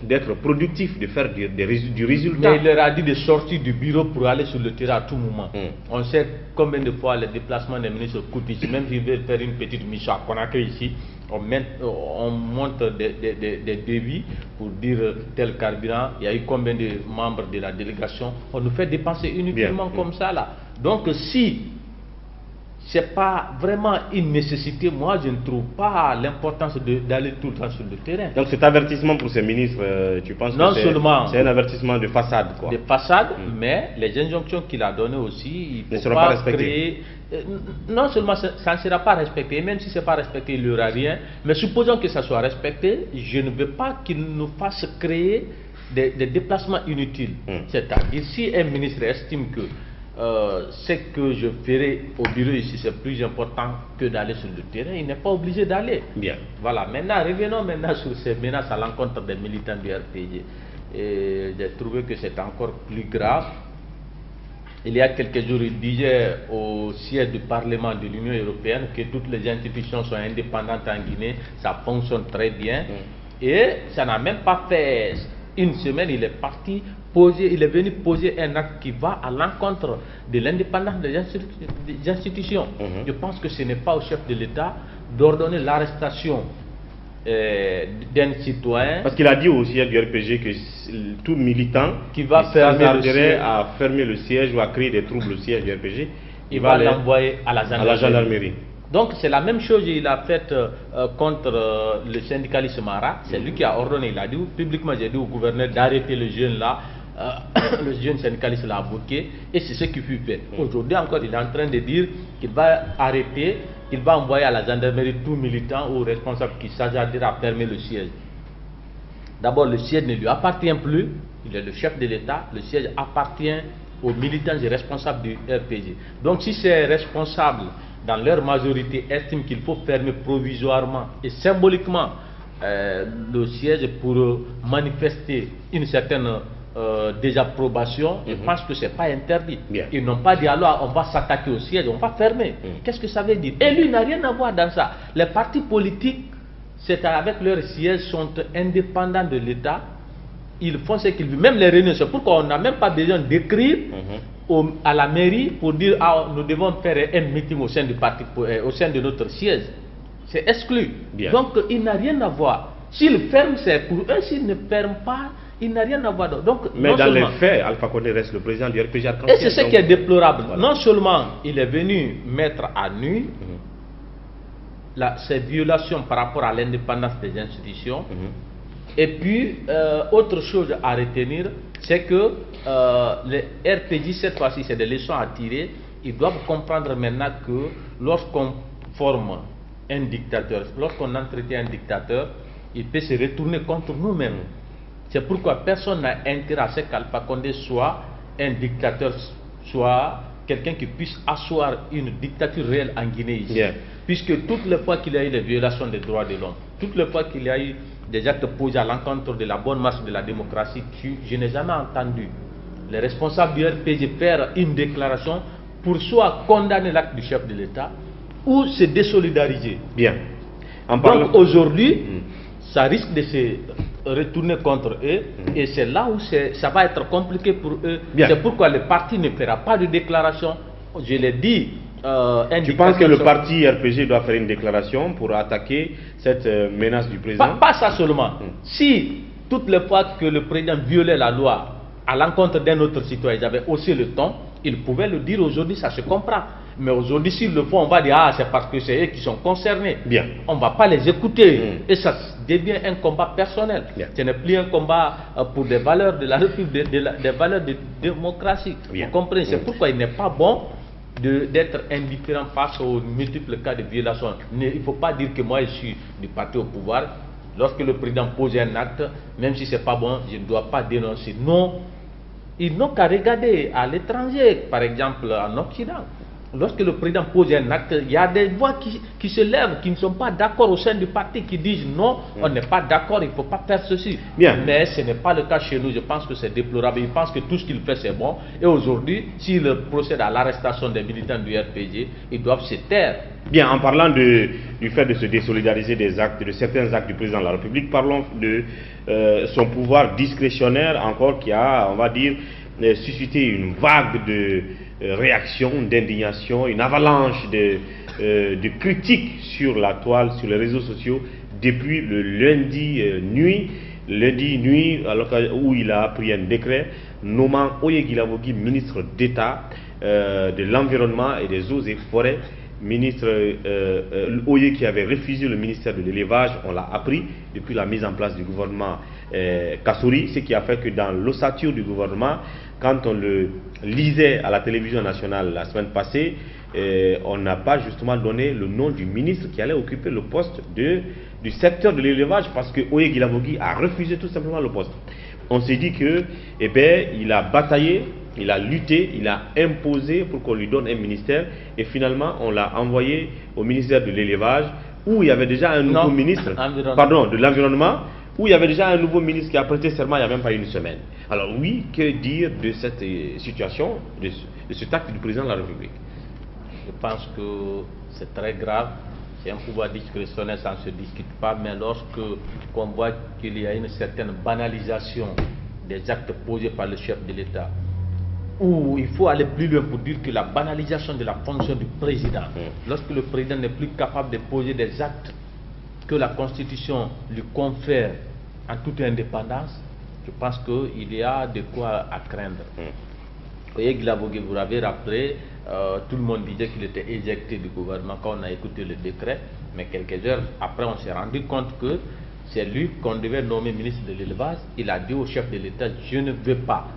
d'être productif, de faire du résultat. Mais il leur a dit de sortir du bureau pour aller sur le terrain à tout moment. On sait combien de fois les déplacements des ministres coûtent ici. Même s'ils veulent faire une petite mission à Conakry ici, on monte des devis pour dire tel carburant, il y a eu combien de membres de la délégation. On nous fait dépenser inutilement comme ça là. Donc si c'est pas vraiment une nécessité. Moi, je ne trouve pas l'importance d'aller tout le temps sur le terrain. Donc cet avertissement pour ces ministres, tu penses non que c'est un avertissement de façade, quoi. De façade, mais les injonctions qu'il a données aussi, il ne seront pas respectées. Non seulement ça ne sera pas respecté, et même si ce n'est pas respecté, il n'y aura rien. Mais supposons que ça soit respecté, je ne veux pas qu'il nous fasse créer des déplacements inutiles. C'est-à-dire, si un ministre estime que ce que je ferai au bureau ici, c'est plus important que d'aller sur le terrain, il n'est pas obligé d'aller. Bien. Voilà, maintenant, revenons maintenant sur ces menaces à l'encontre des militants du RPG. Et j'ai trouvé que c'est encore plus grave. Il y a quelques jours, il disait au siège du Parlement de l'Union européenne que toutes les institutions sont indépendantes en Guinée, ça fonctionne très bien. Et ça n'a même pas fait une semaine, il est parti poser, il est venu poser un acte qui va à l'encontre de l'indépendance des institutions. Je pense que ce n'est pas au chef de l'État d'ordonner l'arrestation d'un citoyen. Parce qu'il a dit au siège du RPG que tout militant qui va fermer à fermer le siège ou à créer des troubles au siège du RPG, il va l'envoyer à la gendarmerie. Donc c'est la même chose qu'il a faite contre le syndicaliste Mara. C'est lui qui a ordonné, il a dit publiquement, j'ai dit au gouverneur d'arrêter le jeune là. Le jeune syndicaliste l'a bloqué et c'est ce qui fut fait. Aujourd'hui encore, il est en train de dire qu'il va arrêter, qu'il va envoyer à la gendarmerie tout militant ou responsable qui s'agira à fermer le siège. D'abord, le siège ne lui appartient plus, il est le chef de l'État, le siège appartient aux militants et responsables du RPG. Donc si ces responsables, dans leur majorité, estiment qu'il faut fermer provisoirement et symboliquement le siège pour manifester une certaine désapprobation, je pense que ce n'est pas interdit. Ils n'ont pas dit alors on va s'attaquer au siège, on va fermer. Qu'est-ce que ça veut dire? Et lui n'a rien à voir dans ça. Les partis politiques, c'est avec leur siège, sont indépendants de l'État. Ils font ce qu'ils veulent, même les réunions. C'est pourquoi on n'a même pas besoin d'écrire à la mairie pour dire ah, nous devons faire un meeting au sein du parti, au sein de notre siège. C'est exclu. Donc il n'a rien à voir. S'il ferme, c'est pour eux. S'il ne ferme pas, il n'a rien à voir. Donc, mais dans les faits, Alpha Condé reste le président du RPG arc-en-ciel. Et c'est ce qui est déplorable. Voilà. Non seulement il est venu mettre à nu ces violations par rapport à l'indépendance des institutions, et puis autre chose à retenir, c'est que les RPG, cette fois-ci, c'est des leçons à tirer. Ils doivent comprendre maintenant que lorsqu'on forme un dictateur, lorsqu'on entretient un dictateur, il peut se retourner contre nous-mêmes. C'est pourquoi personne n'a intérêt à ce qu'Alpha Condé soit un dictateur, soit quelqu'un qui puisse asseoir une dictature réelle en Guinée ici. Puisque toutes les fois qu'il y a eu des violations des droits de l'homme, toutes les fois qu'il y a eu des actes posés à l'encontre de la bonne marche de la démocratie, je n'ai jamais entendu les responsables du RPG faire une déclaration pour soit condamner l'acte du chef de l'État ou se désolidariser. Donc aujourd'hui, ça risque de se retourner contre eux et c'est là où ça va être compliqué pour eux. C'est pourquoi le parti ne fera pas de déclaration. Je l'ai dit. Tu penses que le parti RPG doit faire une déclaration pour attaquer cette menace du président? Pas ça seulement. Si toutes les fois que le président violait la loi à l'encontre d'un autre citoyen, ils avaient haussé le ton, ils pouvaient le dire aujourd'hui, ça se comprend. Mais aujourd'hui, s'ils le font, on va dire ah, c'est parce que c'est eux qui sont concernés. On ne va pas les écouter. Et ça devient un combat personnel. Ce n'est plus un combat pour des valeurs de la République, des valeurs de démocratie. Vous comprenez? C'est pourquoi il n'est pas bon d'être indifférent face aux multiples cas de violation. Il ne faut pas dire que moi je suis du parti au pouvoir. Lorsque le président pose un acte, même si ce n'est pas bon, je ne dois pas dénoncer. Non, ils n'ont qu'à regarder à l'étranger, par exemple en Occident. Lorsque le président pose un acte, il y a des voix qui se lèvent, qui ne sont pas d'accord au sein du parti, qui disent non, on n'est pas d'accord, il ne faut pas faire ceci. Mais ce n'est pas le cas chez nous, je pense que c'est déplorable. Ils pensent que tout ce qu'il fait c'est bon. Et aujourd'hui, s'il procède à l'arrestation des militants du RPG, ils doivent se taire. En parlant du fait de se désolidariser des actes, de certains actes du président de la République, parlons de son pouvoir discrétionnaire encore qui a, on va dire, suscité une vague de réaction, d'indignation, une avalanche de critiques sur la toile, sur les réseaux sociaux depuis le lundi nuit où il a pris un décret nommant Oye Guilavogi ministre d'État de l'Environnement et des Eaux et Forêts ministre Oye qui avait refusé le ministère de l'élevage, on l'a appris depuis la mise en place du gouvernement Kassouri, ce qui a fait que dans l'ossature du gouvernement, quand on le lisait à la télévision nationale la semaine passée, on n'a pas justement donné le nom du ministre qui allait occuper le poste du secteur de l'élevage, parce que Oye Guilavogui a refusé tout simplement le poste. On s'est dit que, eh bien, il a bataillé, il a lutté, il a imposé pour qu'on lui donne un ministère, et finalement on l'a envoyé au ministère de l'élevage, où il y avait déjà un nouveau ministre, pardon, de l'environnement, où il y avait déjà un nouveau ministre qui a prêté serment il n'y a même pas une semaine. Alors oui, que dire de cette situation, de cet acte du président de la République? Je pense que c'est très grave. C'est un pouvoir discrétionnaire, ça ne se discute pas, mais lorsque on voit qu'il y a une certaine banalisation des actes posés par le chef de l'État, où il faut aller plus loin pour dire que la banalisation de la fonction du président, lorsque le président n'est plus capable de poser des actes que la Constitution lui confère en toute indépendance, je pense qu'il y a de quoi à craindre. Oye Guilavogui, vous l'avez rappelé, tout le monde disait qu'il était éjecté du gouvernement quand on a écouté le décret, mais quelques heures après on s'est rendu compte que c'est lui qu'on devait nommer ministre de l'élevage. Il a dit au chef de l'État, je ne veux pas,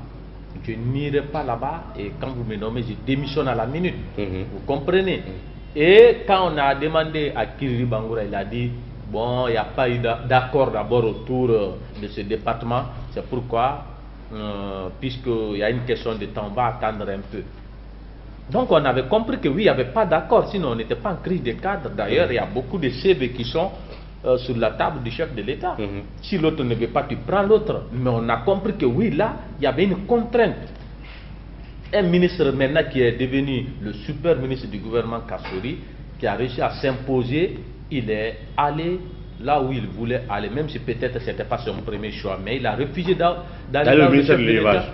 je n'irai pas là-bas, et quand vous me nommez, je démissionne à la minute. Vous comprenez? Et quand on a demandé à Kiri Bangoura, il a dit, bon, il n'y a pas eu d'accord d'abord autour de ce département, c'est pourquoi, puisqu'il y a une question de temps, on va attendre un peu. Donc on avait compris que oui, il n'y avait pas d'accord, sinon on n'était pas en crise de cadre. D'ailleurs, il y a beaucoup de CV qui sont sur la table du chef de l'État. Si l'autre ne veut pas, tu prends l'autre. Mais on a compris que oui, là, il y avait une contrainte. Un ministre maintenant qui est devenu le super ministre du gouvernement Kassouri, qui a réussi à s'imposer, il est allé là où il voulait aller, même si peut-être ce n'était pas son premier choix, mais il a refusé d'aller dans le ministère de l'élevage.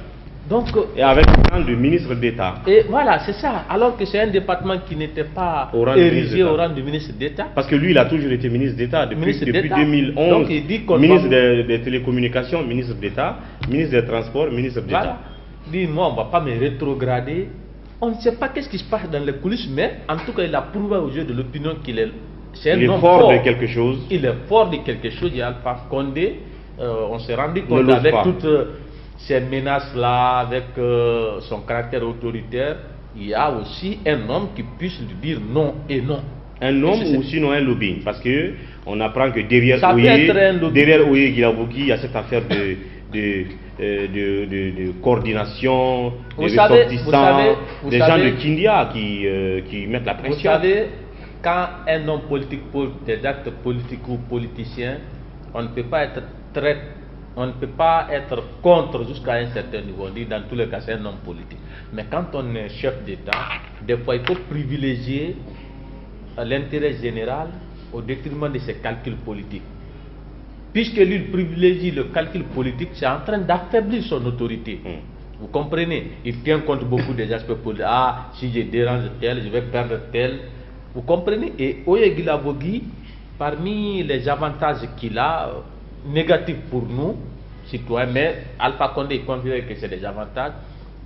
Donc, et avec le rang de ministre d'État. Et voilà, c'est ça. Alors que c'est un département qui n'était pas érigé au rang du ministre d'État. Parce que lui, il a toujours été ministre d'État depuis 2011. Donc, il dit ministre des télécommunications, ministre d'État, ministre des Transports, ministre d'État. Voilà. Il dit, moi, on ne va pas me rétrograder. On ne sait pas qu'est-ce qui se passe dans les coulisses, mais en tout cas, il a prouvé aux yeux de l'opinion qu'il est... Il est fort de quelque chose. Il est fort de quelque chose. Il y a Alpha Condé. On s'est rendu compte avec toutes ces menaces-là, avec son caractère autoritaire, il y a aussi un homme qui puisse lui dire non et non. Un homme ou sinon un lobbying, parce que on apprend que derrière Oye Guilavogui, il y a cette affaire de coordination, de ressortissants, des gens de Kindia qui mettent la pression. Vous savez, quand un homme politique pose des actes politiques ou politiciens, on ne peut pas être on ne peut pas être contre jusqu'à un certain niveau. On dit dans tous les cas c'est un homme politique. Mais quand on est chef d'État, des fois il faut privilégier l'intérêt général au détriment de ses calculs politiques. Puisque lui il privilégie le calcul politique, c'est en train d'affaiblir son autorité. Vous comprenez? Il tient compte beaucoup des aspects politiques. Ah, si je dérange tel, je vais perdre tel. Vous comprenez? Et Oye Guilavogui, parmi les avantages qu'il a, négatifs pour nous, citoyens, mais Alpha Condé considère que c'est des avantages,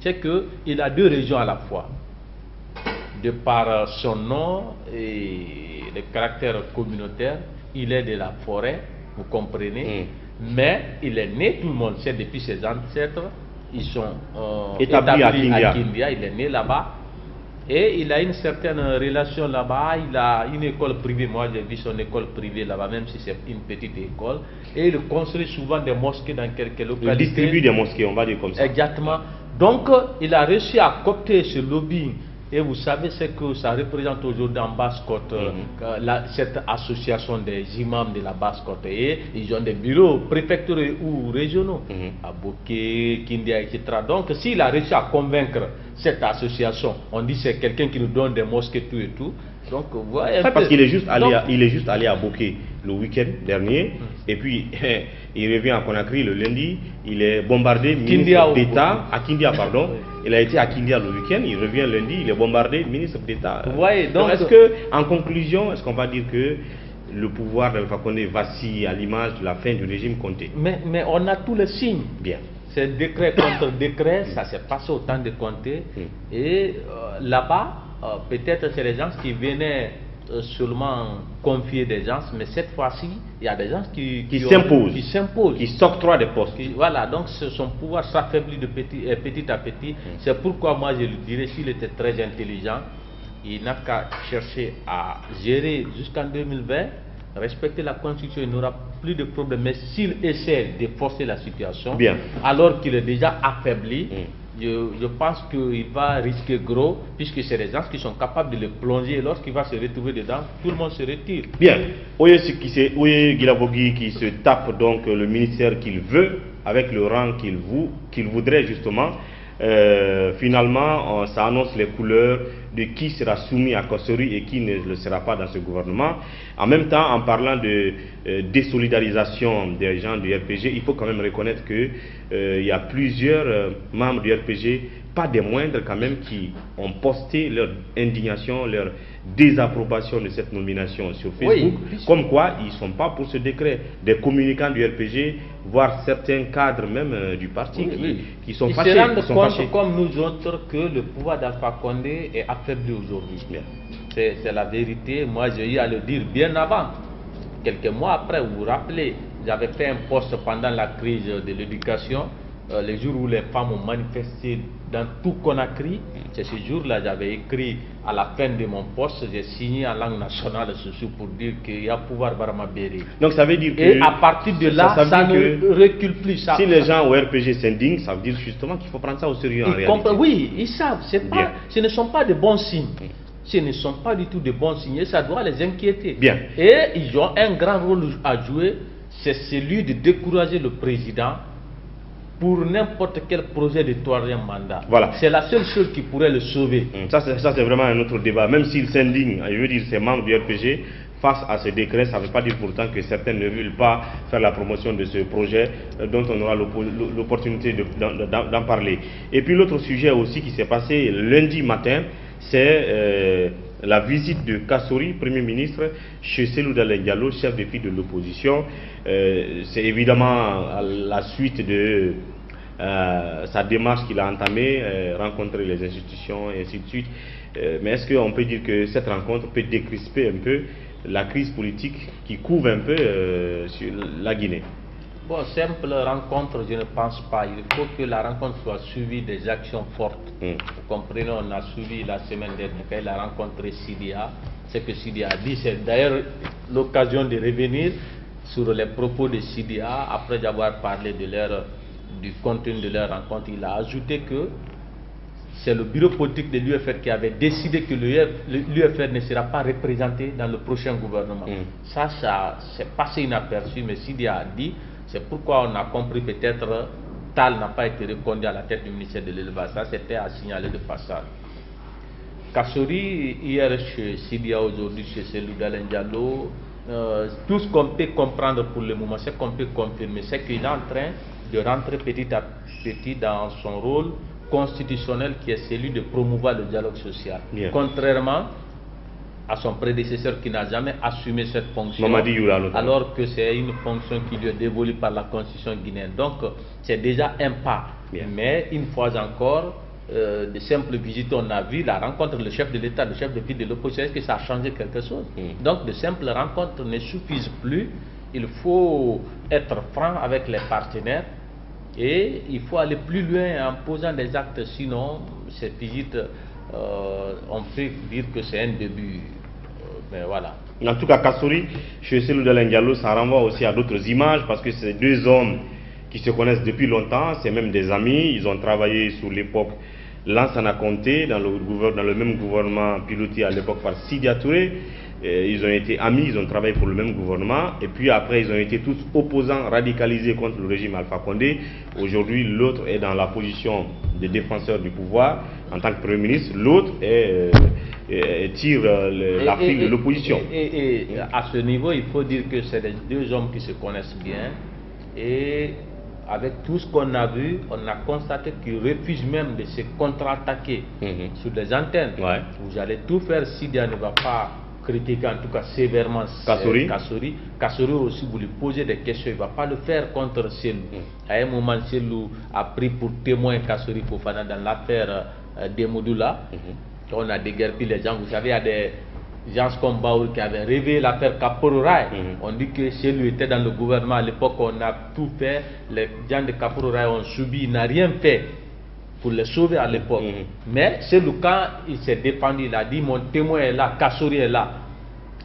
c'est qu'il a deux régions à la fois. De par son nom et le caractère communautaire, il est de la forêt, vous comprenez, mais il est né, tout le monde sait, depuis ses ancêtres, ils sont établis à Kindia, il est né là-bas. Et il a une certaine relation là-bas, il a une école privée, moi j'ai vu son école privée là-bas, même si c'est une petite école. Et il construit souvent des mosquées dans quelques localités. Il distribue des mosquées, on va dire comme ça. Exactement. Donc il a réussi à coopter ce lobbying. Et vous savez ce que ça représente aujourd'hui en Basse-Côte, cette association des imams de la Basse-Côte. Et ils ont des bureaux préfectoraux ou régionaux, à Boké, Kindia, etc. Donc s'il a réussi à convaincre cette association, on dit c'est quelqu'un qui nous donne des mosquées, tout et tout. Donc, ouais, parce qu'il est juste allé à Boké le week-end dernier, et puis il revient à Conakry le lundi, il est bombardé, ministre d'État, à Kindia, pardon. Il a été à Kindia le week-end, il revient lundi, il est bombardé, ministre d'État. Ouais, donc est-ce que, en conclusion, est-ce qu'on va dire que le pouvoir d'Alpha Condé vacille à l'image de la fin du régime Conté? Mais on a tous les signes. Bien. C'est décret contre décret, ça s'est passé au temps de Conté. Et là-bas, peut-être c'est les gens qui venaient seulement confier des gens, mais cette fois-ci, il y a des gens qui s'imposent, qui s'octroient des postes. Voilà, donc son pouvoir s'affaiblit de petit à petit. C'est pourquoi moi je lui dirais, s'il était très intelligent, il n'a qu'à chercher à gérer jusqu'en 2020, respecter la Constitution, il n'aura plus de problème. Mais s'il essaie de forcer la situation, alors qu'il est déjà affaibli, je pense qu'il va risquer gros, puisque c'est des gens qui sont capables de le plonger, et lorsqu'il va se retrouver dedans, tout le monde se retire. Bien. Oye Guilavogui qui se tape donc le ministère qu'il veut, avec le rang qu'il voudrait justement. Finalement, ça annonce les couleurs de qui sera soumis à Kassori et qui ne le sera pas dans ce gouvernement. En même temps, en parlant de désolidarisation des gens du RPG, il faut quand même reconnaître qu'il y a plusieurs membres du RPG, pas des moindres quand même, qui ont posté leur indignation, leur désapprobation de cette nomination sur Facebook, comme quoi ils ne sont pas pour ce décret. Des communicants du RPG, voire certains cadres même du parti qui sont fâchés. Ils se rendent compte, comme nous autres, que le pouvoir d'Alpha Condé est affaibli aujourd'hui. C'est la vérité. Moi, j'ai eu à le dire bien avant. Quelques mois après, vous vous rappelez, j'avais fait un poste pendant la crise de l'éducation, les jours où les femmes ont manifesté dans tout Conakry. C'est ce jour-là, j'avais écrit à la fin de mon poste, j'ai signé en langue nationale ceci pour dire qu'il y a pouvoir Baramabéry. Donc ça veut dire que... Et à partir de là, ça ne recule plus. Si les gens au RPG s'indignent, ça veut dire justement qu'il faut prendre ça au sérieux en réalité. Oui, ils savent. Ce ne sont pas de bons signes. Ce ne sont pas du tout de bons signes et ça doit les inquiéter. Bien. Et ils ont un grand rôle à jouer, c'est celui de décourager le président pour n'importe quel projet de troisième mandat. Voilà. C'est la seule chose qui pourrait le sauver. Ça c'est vraiment un autre débat. Même s'il s'indigne, je veux dire, ces membres du RPG, face à ce décret, ça ne veut pas dire pourtant que certains ne veulent pas faire la promotion de ce projet dont on aura l'opportunité d'en parler. Et puis l'autre sujet aussi qui s'est passé lundi matin, c'est la visite de Kassori, Premier ministre, chez Cellou Dalein Diallo, chef de file de l'opposition. C'est évidemment à la suite de sa démarche qu'il a entamée, rencontrer les institutions et ainsi de suite. Mais est-ce qu'on peut dire que cette rencontre peut décrisper un peu la crise politique qui couvre un peu sur la Guinée? Bon, simple rencontre, je ne pense pas. Il faut que la rencontre soit suivie des actions fortes. Vous comprenez, on a suivi la semaine dernière, quand il a rencontré Sidia. Ce que Sidia a dit, c'est d'ailleurs l'occasion de revenir sur les propos de Sidia. Après avoir parlé du contenu de leur rencontre, il a ajouté que c'est le bureau politique de l'UFR qui avait décidé que l'UFR ne sera pas représenté dans le prochain gouvernement. Ça c'est passé inaperçu, mais Sidia a dit. C'est pourquoi on a compris peut-être Tal n'a pas été reconduit à la tête du ministère de l'élevage. Ça, c'était à signaler de façade. Kassori, hier chez Sidia, aujourd'hui chez Cellou Dalein Diallo, tout ce qu'on peut comprendre pour le moment, c'est qu'on peut confirmer, c'est qu'il est en train de rentrer petit à petit dans son rôle constitutionnel qui est celui de promouvoir le dialogue social. Contrairement à son prédécesseur qui n'a jamais assumé cette fonction, alors que c'est une fonction qui lui est dévolue par la constitution guinéenne. Donc c'est déjà un pas. Mais une fois encore, de simples visites, on a vu la rencontre, le chef de l'État, le chef de file de l'opposition, est-ce que ça a changé quelque chose? Donc de simples rencontres ne suffisent plus. Il faut être franc avec les partenaires et il faut aller plus loin en posant des actes, sinon cette visite, on peut dire que c'est un début, mais voilà. En tout cas, Kassori, chez Cellou Dalein Diallo, ça renvoie aussi à d'autres images parce que c'est deux hommes qui se connaissent depuis longtemps, c'est même des amis, ils ont travaillé sous l'époque Lansana Conté, dans le même gouvernement piloté à l'époque par Sidia Touré. Ils ont été amis, ils ont travaillé pour le même gouvernement, et puis après ils ont été tous opposants, radicalisés contre le régime Alpha Condé. Aujourd'hui, l'autre est dans la position de défenseur du pouvoir en tant que Premier ministre, l'autre tire la file de l'opposition. Et à ce niveau, il faut dire que c'est des deux hommes qui se connaissent bien, et avec tout ce qu'on a vu, on a constaté qu'ils refusent même de se contre-attaquer sur des antennes. Vous allez tout faire, Sidia ne va pas critiquer en tout cas sévèrement Kassori. Kassori aussi, vous lui posez des questions, il ne va pas le faire contre Cellou. À un moment, Cellou a pris pour témoin Kassori Fofana dans l'affaire Demodoula. On a déguerpi les gens. Vous savez, il y a des gens comme Baour qui avaient rêvé l'affaire Kaporouraï. On dit que si lui était dans le gouvernement à l'époque, on a tout fait. Les gens de Kaporouraï ont subi, il n'a rien fait pour les sauver à l'époque. Mais c'est le cas, il s'est défendu, il a dit mon témoin est là, Kassouri est là.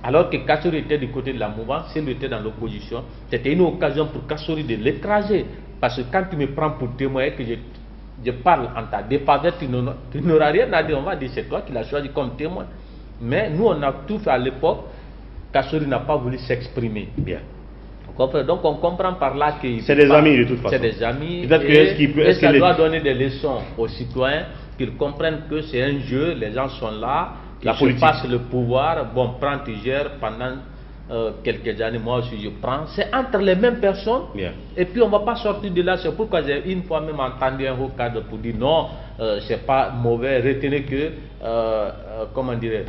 Alors que Kassouri était du côté de la mouvance, s'il était dans l'opposition, c'était une occasion pour Kassouri de l'écraser. Parce que quand tu me prends pour témoin et que je parle en ta défaveur, tu n'auras rien à dire. On va dire c'est toi qui l'as choisi comme témoin. Mais nous, on a tout fait à l'époque. Kassouri n'a pas voulu s'exprimer. Bien. Donc on comprend par là que c'est des amis de toute façon. C'est des amis. Et ça doit donner des leçons aux citoyens, qu'ils comprennent que c'est un jeu, les gens sont là, ils se passent le pouvoir. Bon, prends, tu gères pendant quelques années, moi aussi je prends. C'est entre les mêmes personnes. Bien. Et puis on ne va pas sortir de là. C'est pourquoi j'ai une fois même entendu un haut cadre pour dire non, c'est pas mauvais. Retenez que, comment dire,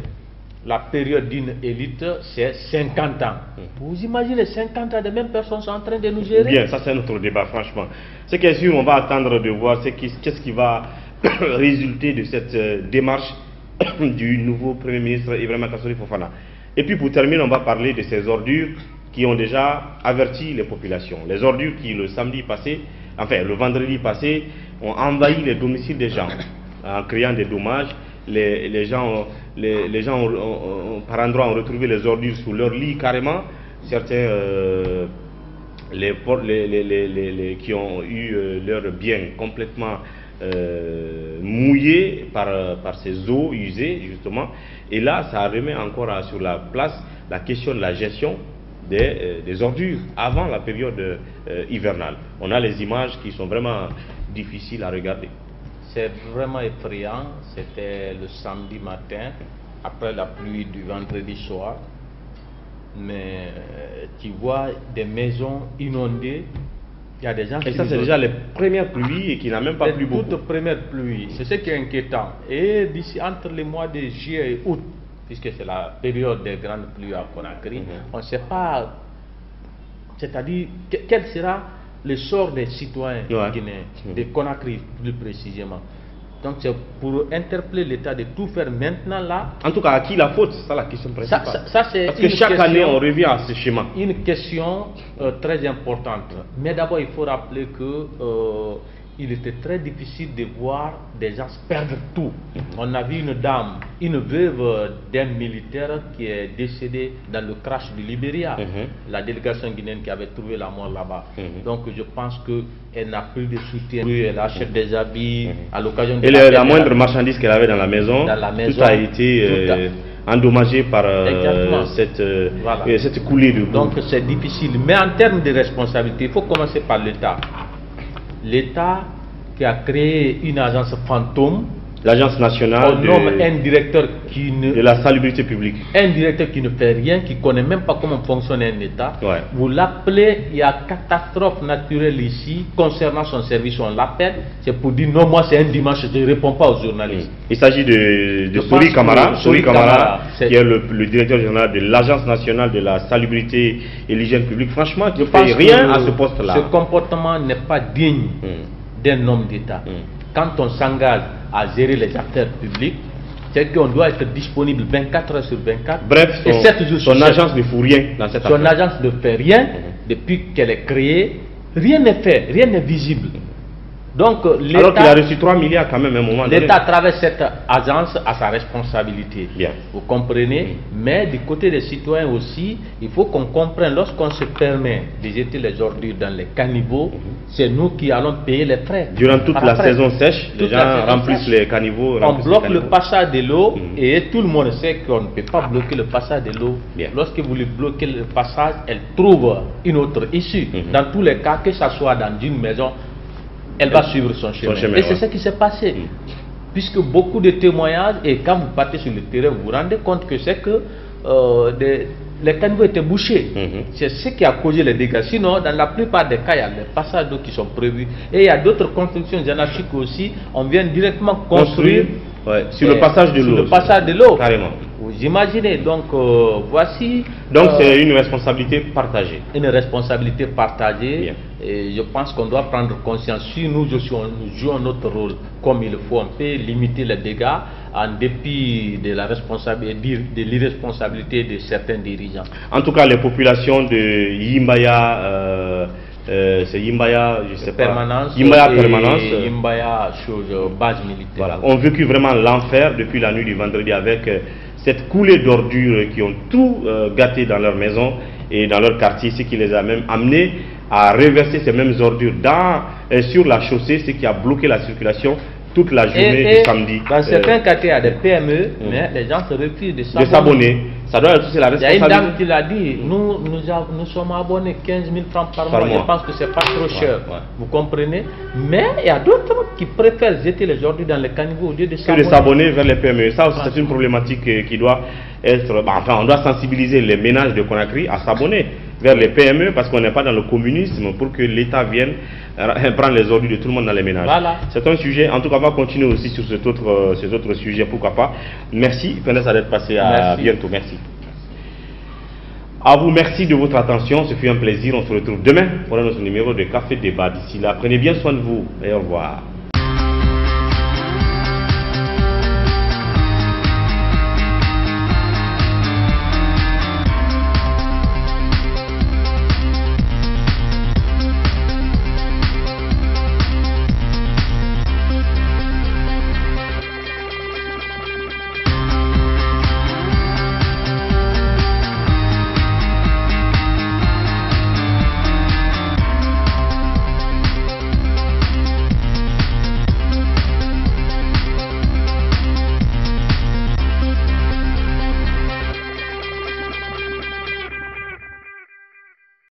la période d'une élite, c'est 50 ans. Vous imaginez 50 ans, les mêmes personnes sont en train de nous gérer? Bien, ça c'est notre débat, franchement. Ce qui est sûr, on va attendre de voir qu'est-ce qui va résulter de cette démarche du nouveau Premier ministre Ibrahima Kassouri Fofana. Et puis pour terminer, on va parler de ces ordures qui ont déjà averti les populations. Les ordures qui le samedi passé, enfin le vendredi passé, ont envahi les domiciles des gens en créant des dommages. Les gens par endroits ont retrouvé les ordures sous leur lit carrément. Certains qui ont eu leurs biens complètement mouillés par ces eaux usées justement. Et là, ça remet encore sur la place la question de la gestion des ordures avant la période hivernale. On a les images qui sont vraiment difficiles à regarder. C'est vraiment effrayant. C'était le samedi matin, après la pluie du vendredi soir. Mais tu vois des maisons inondées. Il y a des gens et ça, c'est déjà les premières pluies et qui n'a même pas plu beaucoup. Toutes premières pluies. C'est ce qui est inquiétant. Et d'ici entre les mois de juillet et août, puisque c'est la période des grandes pluies à Conakry, on ne sait pas, c'est-à-dire quel sera le sort des citoyens guinéens, de Conakry plus précisément. Donc c'est pour interpeller l'État de tout faire maintenant là. En tout cas, à qui la faute? C'est ça la question principale. Parce que chaque année on revient à ce schéma. Une question très importante. Mais d'abord il faut rappeler que il était très difficile de voir des gens perdre tout. On a vu une dame, une veuve d'un militaire qui est décédée dans le crash du Libéria. La délégation guinéenne qui avait trouvé la mort là-bas. Donc je pense qu'elle n'a plus de soutien. Elle achète des habits à l'occasion de... Et la moindre marchandise qu'elle avait dans la maison, tout a été endommagé par cette coulée de boue. Donc c'est difficile. Mais en termes de responsabilité, il faut commencer par l'État. L'État qui a créé une agence fantôme, l'agence nationale de la salubrité publique. Un directeur qui ne fait rien, qui ne connaît même pas comment fonctionne un État. Vous l'appelez, il y a catastrophe naturelle ici, concernant son service, on l'appelle, c'est pour dire non, moi c'est un dimanche, je ne réponds pas aux journalistes. Il s'agit de Souri Kamara, qui est le directeur général de l'agence nationale de la salubrité et l'hygiène publique. Franchement, qui ne fait rien à ce poste-là. Ce comportement n'est pas digne d'un homme d'État. Quand on s'engage à gérer les affaires publiques, c'est qu'on doit être disponible 24 heures sur 24. Bref, son agence ne fout rien dans cette affaire. Son agence ne fait rien depuis qu'elle est créée. Rien n'est fait, rien n'est visible. Donc, alors qu'il a reçu 3 milliards quand même à un moment donné. L'État, à travers cette agence, a sa responsabilité. Bien. Vous comprenez? Mais du côté des citoyens aussi, il faut qu'on comprenne, lorsqu'on se permet de jeter les ordures dans les caniveaux, c'est nous qui allons payer les frais. Durant toute la saison sèche, les gens remplissent les caniveaux. On bloque le passage de l'eau et tout le monde sait qu'on ne peut pas bloquer le passage de l'eau. Lorsque vous lui bloquez le passage, elle trouve une autre issue. Dans tous les cas, que ce soit dans une maison, elle va suivre son chemin. Et c'est ce qui s'est passé. Puisque beaucoup de témoignages, et quand vous partez sur le terrain, vous vous rendez compte que c'est que les caniveaux étaient bouchés. C'est ce qui a causé les dégâts. Sinon, dans la plupart des cas, il y a des passages d'eau qui sont prévus. Et il y a d'autres constructions anarchiques aussi. On vient directement construire sur le passage de l'eau. Sur le passage de l'eau. Carrément. Vous imaginez, donc voici... Donc c'est une responsabilité partagée. Une responsabilité partagée. Bien. Et je pense qu'on doit prendre conscience, si nous jouons notre rôle comme il faut, on peut limiter les dégâts en dépit de la responsabilité, de l'irresponsabilité de certains dirigeants. En tout cas, les populations de Yimbaya, c'est Yimbaya, je sais Permanence, pas, Yimbaya Permanence, Yimbaya base militaire. Voilà, ont vécu vraiment l'enfer depuis la nuit du vendredi avec cette coulée d'ordures qui ont tout gâté dans leur maison et dans leur quartier, ce qui les a même amenés à reverser ces mêmes ordures sur la chaussée, ce qui a bloqué la circulation toute la journée du samedi. Dans certains quartiers, il y a des PME, mais les gens se refusent de s'abonner. Ça doit être la responsabilité. Il y a une dame qui l'a dit, nous sommes abonnés 15 000 francs par mois. Je pense que c'est pas trop cher. Vous comprenez? Mais il y a d'autres qui préfèrent jeter les ordures dans les caniveaux au lieu de s'abonner vers les PME. Ça aussi, c'est une problématique qui doit être... Enfin, on doit sensibiliser les ménages de Conakry à s'abonner vers les PME parce qu'on n'est pas dans le communisme pour que l'État vienne prendre les ordures de tout le monde dans les ménages. Voilà. C'est un sujet, en tout cas on va continuer aussi sur cet autre sujet, pourquoi pas. Merci Penda d'être passé à bientôt, merci. À vous, merci de votre attention, ce fut un plaisir, on se retrouve demain pour notre numéro de Café Débat. D'ici là, prenez bien soin de vous et au revoir.